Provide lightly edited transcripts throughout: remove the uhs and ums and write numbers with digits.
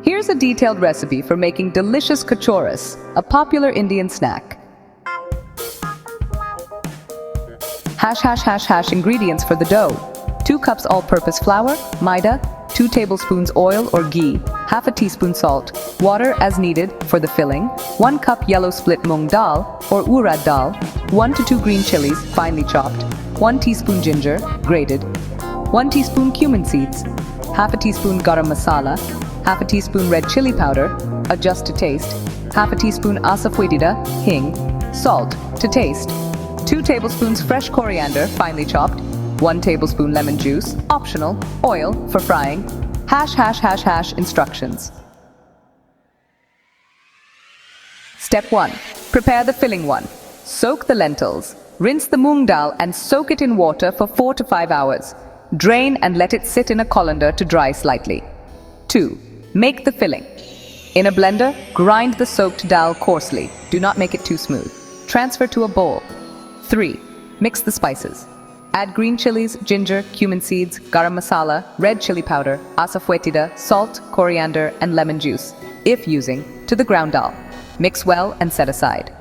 Here's a detailed recipe for making delicious kachoris, a popular Indian snack. Ingredients for the dough. 2 cups all-purpose flour, maida, 2 tablespoons oil or ghee, half a teaspoon salt, water as needed for the filling, 1 cup yellow split moong dal or urad dal, 1 to 2 green chilies finely chopped, 1 teaspoon ginger, grated, 1 teaspoon cumin seeds, half a teaspoon garam masala, half a teaspoon red chili powder, adjust to taste, half a teaspoon asafoetida, hing, salt to taste, 2 tablespoons fresh coriander finely chopped, 1 tablespoon lemon juice, optional, oil for frying, instructions. Step 1. Prepare the filling 1. Soak the lentils. Rinse the moong dal and soak it in water for 4 to 5 hours. Drain and let it sit in a colander to dry slightly. 2. Make the filling. In a blender, grind the soaked dal coarsely. Do not make it too smooth. Transfer to a bowl. 3. Mix the spices. Add green chilies, ginger, cumin seeds, garam masala, red chili powder, asafoetida, salt, coriander, and lemon juice, if using, to the ground dal. Mix well and set aside.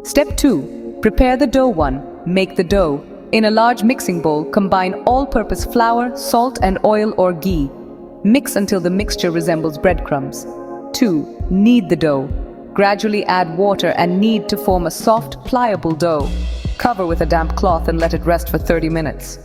Step 2. Prepare the dough 1. Make the dough. In a large mixing bowl, combine all-purpose flour, salt, and oil or ghee. Mix until the mixture resembles breadcrumbs. 2. Knead the dough. Gradually add water and knead to form a soft, pliable dough. Cover with a damp cloth and let it rest for 30 minutes.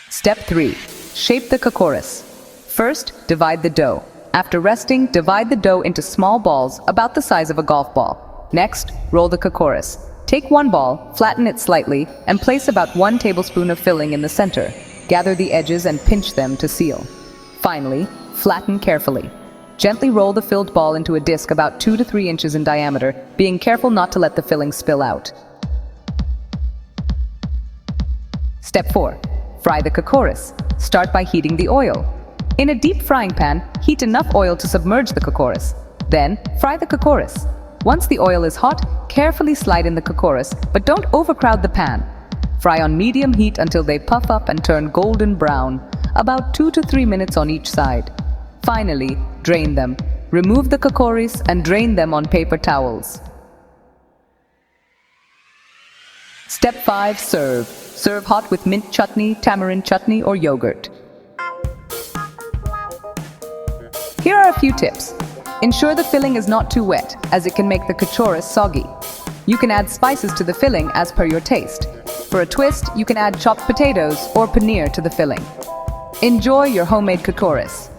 Step 3. Shape the kachoris. First, divide the dough. After resting, divide the dough into small balls about the size of a golf ball. Next, roll the kachoris. Take 1 ball, flatten it slightly, and place about 1 tablespoon of filling in the center. Gather the edges and pinch them to seal. Finally, flatten carefully. Gently roll the filled ball into a disc about 2 to 3 inches in diameter, being careful not to let the filling spill out. Step 4. Fry the kachoris. Start by heating the oil. In a deep frying pan, heat enough oil to submerge the kachoris. Then, fry the kachoris. Once the oil is hot, carefully slide in the kachoris, but don't overcrowd the pan. Fry on medium heat until they puff up and turn golden brown, about 2 to 3 minutes on each side. Finally, drain them. Remove the kachoris and drain them on paper towels. Step 5. Serve. Serve hot with mint chutney, tamarind chutney, or yogurt. Here are a few tips. Ensure the filling is not too wet, as it can make the kachoris soggy. You can add spices to the filling as per your taste. For a twist, you can add chopped potatoes or paneer to the filling. Enjoy your homemade kachoris.